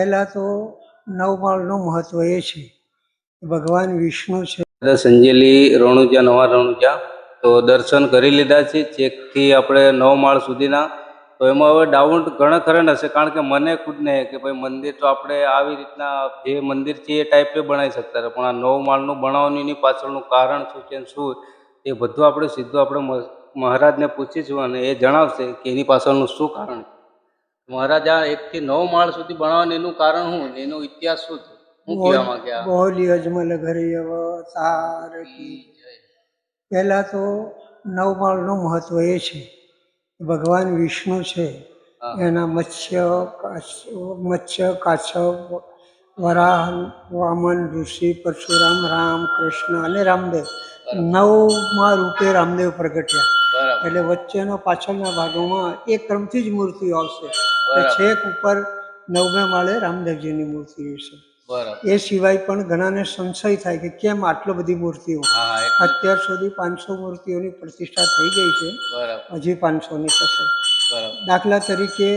પહેલાં તો નવમાળનું મહત્ત્વ એ છે કે ભગવાન વિષ્ણુ છે. સંજેલી રણુજા નવા રણુજા તો દર્શન કરી લીધા છે ચેકથી આપણે 9 માળ સુધીના. તો એમાં હવે ડાઉટ ઘણા ખરા હશે, કારણ કે મને ખુદને કે ભાઈ મંદિર તો આપણે આવી રીતના જે મંદિર છે એ ટાઈપે બનાવી શકતા હતા, પણ આ 9 માળનું બનાવવાની એની પાછળનું કારણ શું છે શું એ બધું આપણે સીધું આપણે મહારાજને પૂછીશું અને એ જણાવશે કે એની પાછળનું શું કારણ છે. મહારાજા 1 થી 9 માળ સુધી બનાવવાનું એનું કારણ શું, એનો ઇતિહાસ શું છે, શું કહેવા માંગ્યા? બોલી અજમલ ઘરી અવતાર કી જય. પહેલાં તો નવમાળનું મહત્ત્વ એ છે કે ભગવાન વિષ્ણુ છે એના મત્સ્ય કાછપ વરાહ વામન ઋષિ પરશુરામ રામ કૃષ્ણ અને રામદેવ 9મા રૂપે રામદેવ પ્રગટ્યા. એટલે વચ્ચેનો પાછળના ભાગોમાં એ ક્રમથી જ મૂર્તિઓ આવશે. છેક ઉપર 9મે માળે રામદેવજીની મૂર્તિ છે. એ સિવાય પણ ઘણાને સંશય થાય કે કેમ આટલી બધી મૂર્તિઓ. અત્યાર સુધી 500 મૂર્તિઓની પ્રતિષ્ઠા થઈ ગઈ છે, હજી 500ની થશે. દાખલા તરીકે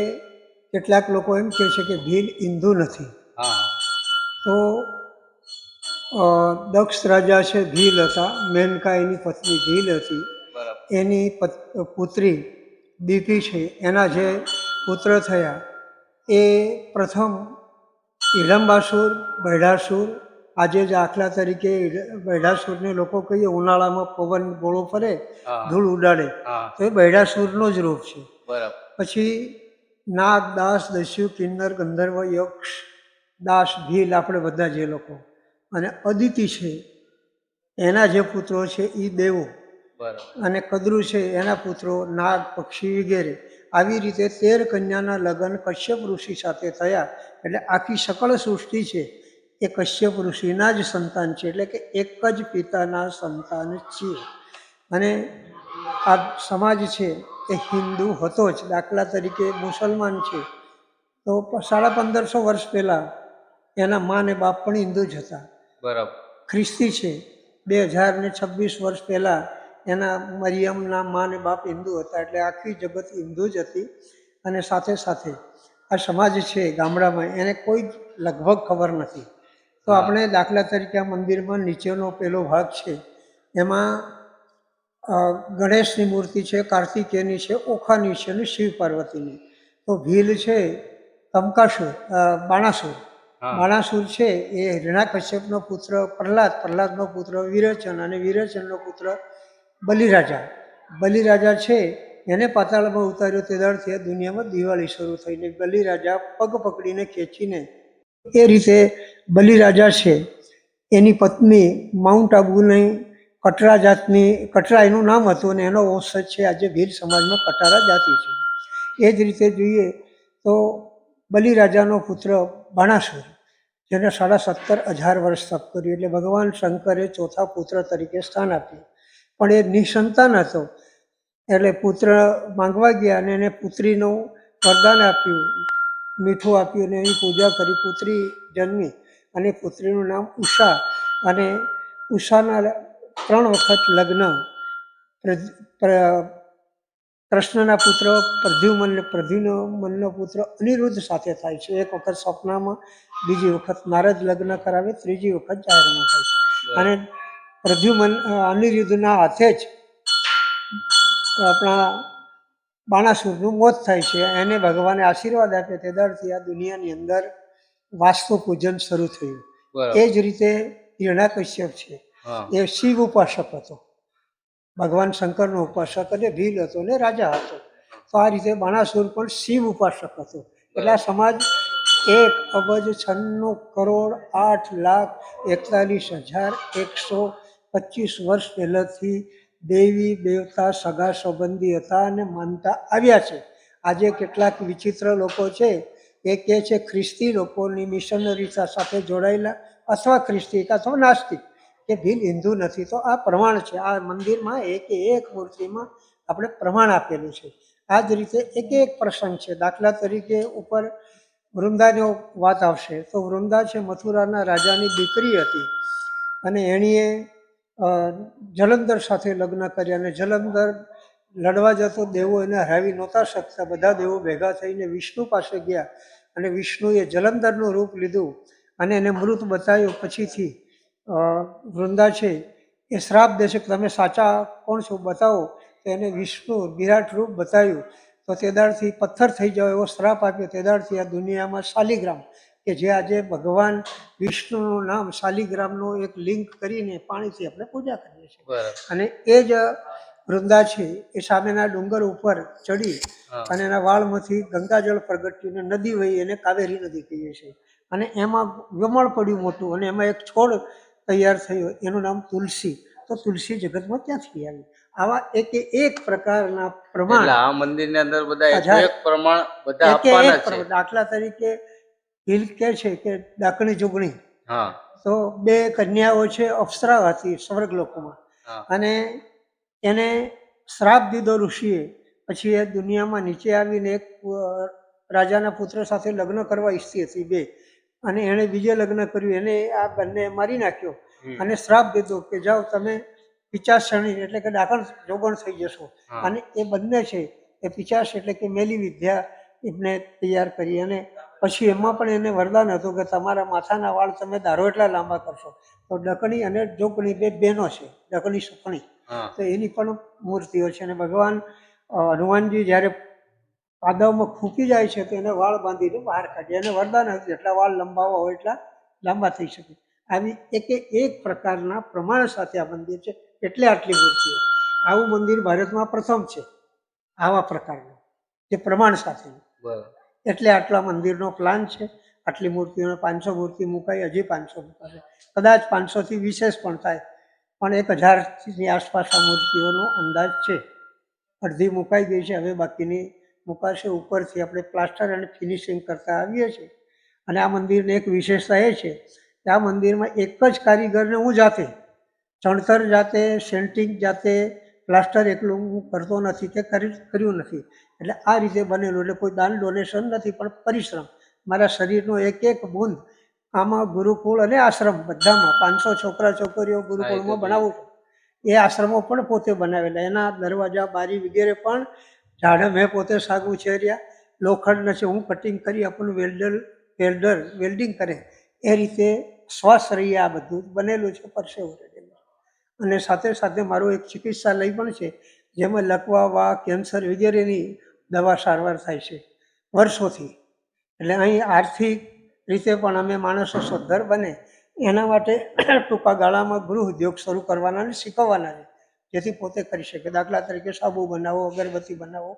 કેટલાક લોકો એમ કહે છે કે ભીલ હિન્દુ નથી. તો દક્ષ રાજા છે ભીલ હતા, મેનકા એની પત્ની ભીલ હતી. એની પુત્રી દીતિ છે, એના જે પુત્ર થયા એ પ્રથમ હિડમ્બાસુર, બૈઢાસુર. આજે જ દાખલા તરીકે બૈઢાસુરને લોકો કહીએ ઉનાળામાં પવન ગોળો ફરે, ધૂળ ઉડાડે, તો એ બૈઢાસુરનો જ રૂપ છે. પછી નાગ, દાસ, દસ્યુ, કિન્નર, ગંધર્વ, યક્ષ, દાસ, ભીલ, આપણે બધા જે લોકો. અને અદિતિ છે એના જે પુત્રો છે એ દેવો, અને કદ્રુ છે એના પુત્રો નાગ, પક્ષી વગેરે. આવી રીતે 13 કન્યાના લગ્ન કશ્યપ ઋષિ સાથે થયા. એટલે આખી સકળ સૃષ્ટિ છે એ કશ્યપ ઋષિના જ સંતાન છે, એટલે કે એક જ પિતાના સંતાન છીએ. અને આ સમાજ છે એ હિન્દુ હતો જ. દાખલા તરીકે મુસલમાન છે તો 1550 વર્ષ પહેલાં એના મા ને બાપ પણ હિન્દુ જ હતા. ખ્રિસ્તી છે 2026 વર્ષ પહેલાં એના મરિયમના મા ને બાપ હિન્દુ હતા. એટલે આખી જગત હિન્દુ જ હતી. અને સાથે સાથે આ સમાજ છે ગામડામાં એને કોઈ લગભગ ખબર નથી. તો આપણે દાખલા તરીકે આ મંદિરમાં નીચેનો પેલો ભાગ છે એમાં ગણેશની મૂર્તિ છે, કાર્તિકેયની છે, ઓખાની છે અને શિવ પાર્વતીની. તો ભીલ છે બાણાસુર. બાણાસુર છે એ હિરણ્યકશ્યપનો પુત્ર પ્રહલાદ, પ્રહલાદનો પુત્ર વિરેચન, અને વિરેચનનો પુત્ર બલિરાજા. બલિરાજા છે એને પાતાળમાં ઉતાર્યો, તે દાડથી આ દુનિયામાં દિવાળી શરૂ થઈને બલિરાજા પગ પકડીને ખેંચીને. એ રીતે બલિરાજા છે એની પત્ની માઉન્ટ આબુની કટરા જાતની, કટરા એનું નામ હતું, અને એનો વંશજ છે આજે ભીલ સમાજમાં કટારા જાતિ છે. એ જ રીતે જોઈએ તો બલિરાજાનો પુત્ર બાણાસુર, જેને 17.5 વર્ષ તપ કર્યું, એટલે ભગવાન શંકરે ચોથા પુત્ર તરીકે સ્થાન આપ્યું. પણ એ નિસંતાન હતો, એટલે પુત્ર માંગવા ગયા અને એને પુત્રીનું વરદાન આપ્યું, મીઠું આપ્યું અને એની પૂજા કરી. પુત્રી જન્મી અને પુત્રીનું નામ ઉષા. અને ઉષાના 3 વખત લગ્ન કૃષ્ણના પુત્ર પ્રદ્યુમનનો પુત્ર અનિરુદ્ધ સાથે થાય છે. એક વખત સ્વપ્નમાં, બીજી વખત નારદ લગ્ન કરાવે, ત્રીજી વખત જાહેરમાં થાય છે. અને અનિરુદ્ધના હાથે જ આપણા બાણાસુરનું મોત થાય છે. એને ભગવાને આશીર્વાદ આપે, તે દાડથી આ દુનિયાની અંદર વાસ્તુ પૂજન શરૂ થયું. એ જ રીતે હિરણ્યકશ્યપ છે એ શિવ ઉપાસક હતો, ભગવાન શંકરનો ઉપાસક, અને ભીલ હતો ને રાજા હતો. તો આ રીતે બાણાસુર પણ શિવ ઉપાસક હતો. એટલે આ સમાજ 1,96,41,125 વર્ષ પહેલાંથી દેવી દેવતા સગા સંબંધી હતા અને માનતા આવ્યા છે. આજે કેટલાક વિચિત્ર લોકો છે એ કહે છે ખ્રિસ્તી લોકોની મિશનરી સાથે જોડાયેલા, અથવા ખ્રિસ્તી અથવા નાસ્તિક, કે ભીલ હિન્દુ નથી. તો આ પ્રમાણ છે, આ મંદિરમાં એક મૂર્તિમાં આપણે પ્રમાણ આપેલું છે. આ જ રીતે એક પ્રસંગ છે. દાખલા તરીકે ઉપર વૃંદાનો વાત આવશે તો વૃંદા છે મથુરાના રાજાની દીકરી હતી, અને એણીએ જલંધર સાથે લગ્ન કર્યા, અને જલંધર લડવા જતો દેવો એને હરાવી નહોતા શકતા. બધા દેવો ભેગા થઈને વિષ્ણુ પાસે ગયા અને વિષ્ણુએ જલંધરનું રૂપ લીધું અને એને મૃત બતાવ્યું. પછીથી વૃંદા છે એ શ્રાપ દેશે કે તમે સાચા કોણ છો બતાવો, તો એને વિષ્ણુ વિરાટ રૂપ બતાવ્યું. તો તે દાડથી પથ્થર થઈ જાવ એવો શ્રાપ આપ્યો. તે દાડથી આ દુનિયામાં શાલિગ્રામ, કે જે આજે ભગવાન વિષ્ણુનું નામ શાલિગ્રામનું એક લિંક કરીને પાણીથી આપણે પૂજા કરીએ છીએ. અને એ જ વૃંદા છે એ સામેના ડુંગર ઉપર ચડી અને એના વાળમાંથી ગંગાજળ પ્રગટ્યું ને નદી વહી, એને કાવેરી નદી કહીએ છીએ. અને એમાં ગમળ પડ્યું મોટું અને એમાં એક છોડ તૈયાર થયો, એનું નામ તુલસી. તો તુલસી જગતમાં ક્યાંથી આવી? આવા એક પ્રકારના પ્રમાણ આ મંદિરની અંદર બધા એક પ્રમાણ બધા આપવાના છે. દાખલા તરીકે હિલ કે છે કે ડાકણી જુગણી, હા, તો બે કન્યાઓ છે, અપ્સરા હતી સ્વર્ગલોકમાં, અને એને શ્રાપ દીધો ઋષિએ. પછી એ દુનિયામાં નીચે આવીને એક રાજાના પુત્ર સાથે લગ્ન કરવા ઈચ્છતી હતી બે, અને એણે બીજે લગ્ન કર્યું. એને આ બંને મારી નાખ્યો અને શ્રાપ દીધો કે જાઓ તમે પિચાસણી એટલે કે ડાકણ જોગણ થઈ જશો. અને એ બંને છે એ પિચાસ એટલે કે મેલી વિદ્યા એમને તૈયાર કરી. અને પછી એમાં પણ એને વરદાન હતું કે તમારા માથાના વાળ તમે ધારો એટલા લાંબા કરશો. તો ડકણી અને જોગણી બે બહેનો છે, ડકણી સુકણી, તો એની પણ મૂર્તિઓ છે. અને ભગવાન હનુમાનજી જ્યારે પાદવમાં ફૂંકી જાય છે તો એને વાળ બાંધીને બહાર કાઢે. એને વરદાન હતું જેટલા વાળ લંબાવવા હોય એટલા લાંબા થઈ શકે. આવી એક પ્રકારના પ્રમાણ સાથે આ મંદિર છે, એટલે આટલી મૂર્તિઓ. આવું મંદિર ભારતમાં પ્રથમ છે આવા પ્રકારનું, જે પ્રમાણ સાથેનું. એટલે આટલા મંદિરનો પ્લાન છે. આટલી મૂર્તિઓને 500 મૂર્તિ મુકાઈ, હજી 500 મુકાશે, કદાચ 500થી વિશેષ પણ થાય, પણ 1000ની આસપાસ આ મૂર્તિઓનો અંદાજ છે. અડધી મુકાઈ ગઈ છે, હવે બાકીની મુકાશે. ઉપરથી આપણે પ્લાસ્ટર અને ફિનિશિંગ કરતા આવીએ છીએ. અને આ મંદિરની એક વિશેષતા એ છે કે આ મંદિરમાં એક જ કારીગરને હું જાતે ચણતર જાતે, સેન્ટિંગ જાતે, પ્લાસ્ટર એકલું હું કરતો નથી કે કર્યું નથી. એટલે આ રીતે બનેલું, એટલે કોઈ દાન ડોનેશન નથી, પણ પરિશ્રમ. મારા શરીરનો એક બૂંદ આમાં ગુરુકુળ અને આશ્રમ બધામાં 500 છોકરા છોકરીઓ ગુરુકુળમાં બનાવું છું. એ આશ્રમો પણ પોતે બનાવેલા, એના દરવાજા બારી વગેરે પણ ઝાડ મેં પોતે સાગ ઉછેર્યા. લોખંડ છે હું કટિંગ કરી આપું, વેલ્ડર વેલ્ડિંગ કરે એ રીતે સ્વશ્રય આ બધું બનેલું છે, પરસેવો રેડેલું. અને સાથે સાથે મારું એક ચિકિત્સાલય પણ છે, જેમાં લકવા, વા, કેન્સર વગેરેની દવા સારવાર થાય છે વર્ષોથી. એટલે અહીં આર્થિક રીતે પણ અમે માણસો સદ્ધર બને એના માટે ટૂંકા ગાળામાં ગૃહ ઉદ્યોગ શરૂ કરવાના અને શીખવવાના છે, જેથી પોતે કરી શકે. દાખલા તરીકે સાબુ બનાવો, અગરબત્તી બનાવો,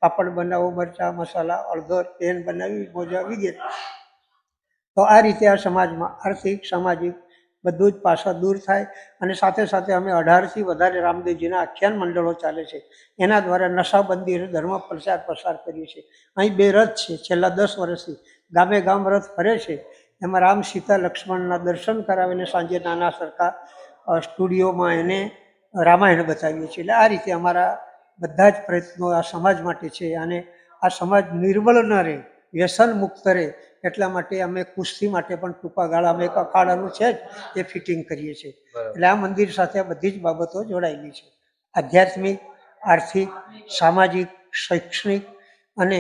પાપડ બનાવો, મરચાં, મસાલા, હળદર, પેન બનાવી, મોજા વગેરે. તો આ રીતે આ સમાજમાં આર્થિક, સામાજિક બધું જ પાછા દૂર થાય. અને સાથે સાથે અમે 18થી વધારે રામદેવજીના આખ્યાન મંડળો ચાલે છે, એના દ્વારા નશાબંધી અને ધર્મ પ્રસાર કરીએ છીએ. અહીં 2 રથ છે, છેલ્લા 10 વર્ષથી ગામે ગામ રથ ફરે છે. એમાં રામ, સીતા, લક્ષ્મણના દર્શન કરાવીને સાંજે નાના સરખા સ્ટુડિયોમાં એને રામાયણ બતાવીએ છીએ. એટલે આ રીતે અમારા બધા જ પ્રયત્નો આ સમાજ માટે છે. અને આ સમાજ નિર્બળ ન રહે, વ્યસન મુક્ત રહે, એટલા માટે અમે કુસ્તી માટે પણ ટૂંકા ગાળામાં એક અખાડાનું છે જ એ ફિટિંગ કરીએ છીએ. એટલે આ મંદિર સાથે આ બધી જ બાબતો જોડાયેલી છે, આધ્યાત્મિક, આર્થિક, સામાજિક, શૈક્ષણિક અને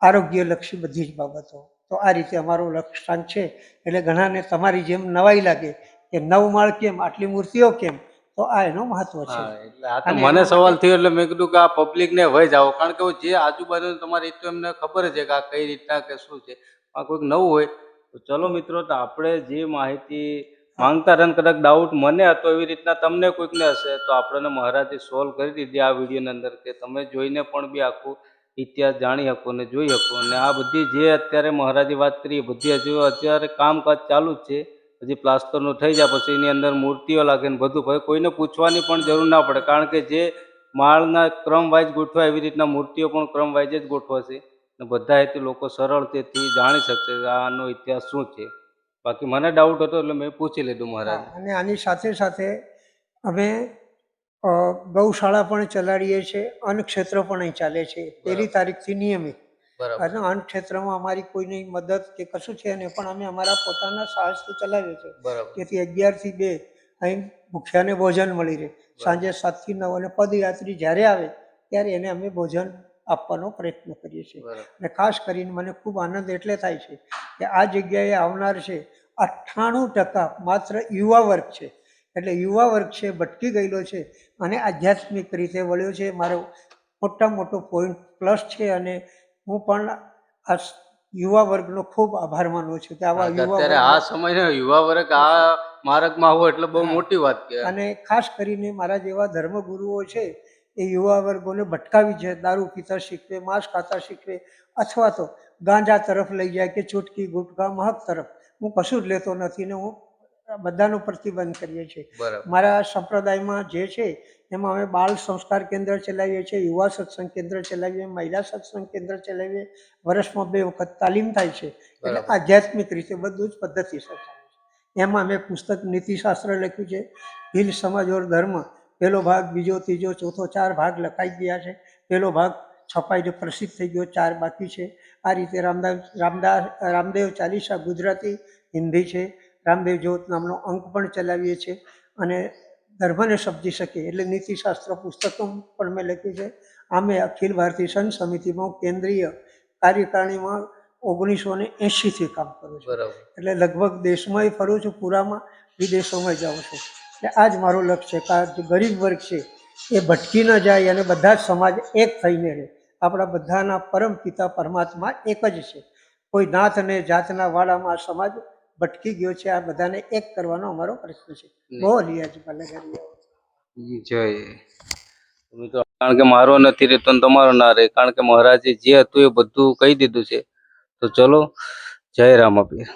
આરોગ્યલક્ષી બધી જ બાબતો. તો આ રીતે અમારો લક્ષ્યાંક છે. એટલે ઘણાને તમારી જેમ નવાઈ લાગે કે 9 માળ કેમ, આટલી મૂર્તિઓ કેમ, તો આ એનો મહત્વ છે. એટલે મને સવાલ થયો એટલે મેં કીધું કે આ પબ્લિકને વહી જાઓ, કારણ કે જે આજુબાજુ તમારે તો એમને ખબર છે કે આ કઈ રીતના કે શું છે. આ કોઈક નવું હોય તો ચલો મિત્રો, તો આપણે જે માહિતી માંગતા હતા, કદાચ ડાઉટ મને હતો એવી રીતના તમને કોઈકને હશે તો આપણને મહારાજે સોલ્વ કરી દીધી આ વિડીયોની અંદર, કે તમે જોઈને પણ બી આખું ઇતિહાસ જાણી શકો અને જોઈ શકો. અને આ બધી જે અત્યારે મહારાજે વાત કરી એ બધી હજુ અત્યારે કામકાજ ચાલુ જ છે. હજી પ્લાસ્ટરનું થઈ જાય પછી એની અંદર મૂર્તિઓ લાગે ને બધું, ભાઈ કોઈને પૂછવાની પણ જરૂર ના પડે, કારણ કે જે માળના ક્રમ વાઇઝ ગોઠવા એવી રીતના મૂર્તિઓ પણ ક્રમ વાઇઝ જ ગોઠવાશે. ને બધા એથી લોકો સરળતાથી જાણી શકશે કે આનો ઇતિહાસ શું છે. બાકી મને ડાઉટ હતો એટલે મેં પૂછી લીધું મહારાજ. અને આની સાથે સાથે અમે ગૌશાળા પણ ચલાડીએ છીએ, અન્ન ક્ષેત્ર પણ અહીં ચાલે છે 1 તારીખથી નિયમિત. અને અન્ન ક્ષેત્રમાં અમારી કોઈની મદદ કે કશું છે ને, પણ અમે અમારા પોતાના સાહસથી ચલાવીએ છીએ. તેથી 11 થી 2 અહીં ભૂખ્યાને ભોજન મળી રહે. સાંજે 7 થી 9 અને પદયાત્રી જ્યારે આવે ત્યારે એને અમે ભોજન આપવાનો પ્રયત્ન કરીએ છીએ. બરાબર. અને ખાસ કરીને મને ખૂબ આનંદ એટલે થાય છે કે આ જગ્યાએ આવનાર છે 98% માત્ર યુવા વર્ગ છે. એટલે યુવા વર્ગ છે ભટકી ગયેલો છે અને આધ્યાત્મિક રીતે વળ્યો છે. મારો મોટો પોઈન્ટ પ્લસ છે અને હું પણ આ યુવા વર્ગનો ખૂબ આભાર માનું છું કે આવા યુવા અત્યારે આ સમયનો યુવા વર્ગ આ માર્ગમાં આવો એટલે બહુ મોટી વાત કહેવાય. અને ખાસ કરીને મારા જેવા ધર્મગુરુઓ છે એ યુવા વર્ગોને ભટકાવી છે. દારૂ પીતા શીખવે, માંસ ખાતા શીખવે અથવા તો ગાંજા તરફ લઈ જાય કે ચૂટકી ગુટકા મહક તરફ. હું કશું જ લેતો નથી ને હું બધાનો પ્રતિબંધ કરીએ છીએ. બરાબર. મારા સંપ્રદાયમાં જે છે એમાં અમે બાળ સંસ્કાર કેન્દ્ર ચલાવીએ છીએ, યુવા સત્સંગ કેન્દ્ર ચલાવીએ, મહિલા સત્સંગ કેન્દ્ર ચલાવીએ. વર્ષમાં 2 વખત તાલીમ થાય છે. એટલે બરાબર. આધ્યાત્મિક રીતે બધું જ પદ્ધતિસર ચાલે છે. એમાં મેં પુસ્તક નીતિશાસ્ત્ર લખ્યું છે, ભીલ સમાજ ઓર ધર્મ, પહેલો ભાગ, બીજો, ત્રીજો, ચોથો, 4 ભાગ લખાઈ ગયા છે. પહેલો ભાગ છપાઈને પ્રસિદ્ધ થઈ ગયો, 4 બાકી છે. આ રીતે રામદેવ ચાલીસા ગુજરાતી હિન્દી છે. રામદેવ જ્યોત નામનો અંક પણ ચલાવીએ છીએ અને ધર્મને સમજી શકે એટલે નીતિશાસ્ત્ર પુસ્તકો પણ મેં લખ્યું છે. આમે અખિલ ભારતીય સંત સમિતિમાં કેન્દ્રીય કાર્યકારિણીમાં 1980થી કામ કરું છું. બરાબર. એટલે લગભગ દેશમાંય ફરું છું, પૂરામાં વિદેશોમાં જાઉં છું. એટલે આ જ મારું લક્ષ્ય છે કે જે ગરીબ વર્ગ છે એ ભટકી ન જાય અને બધા જ સમાજ એક થઈને રહે. આપણા બધાના પરમ પિતા પરમાત્મા એક જ છે. કોઈ નાથ અને જાતના વાળામાં આ સમાજ ભટકી ગયો છે. આ બધાને એક કરવાનો અમારો પ્રશ્ન છે. બહુ લિયાજી પાલે જય મિત્રો, કારણ કે મારો નથી રહેતો ને તમારો ના રહે, કારણ કે મહારાજે જે હતું એ બધું કહી દીધું છે. તો ચલો, જય રામાપીર.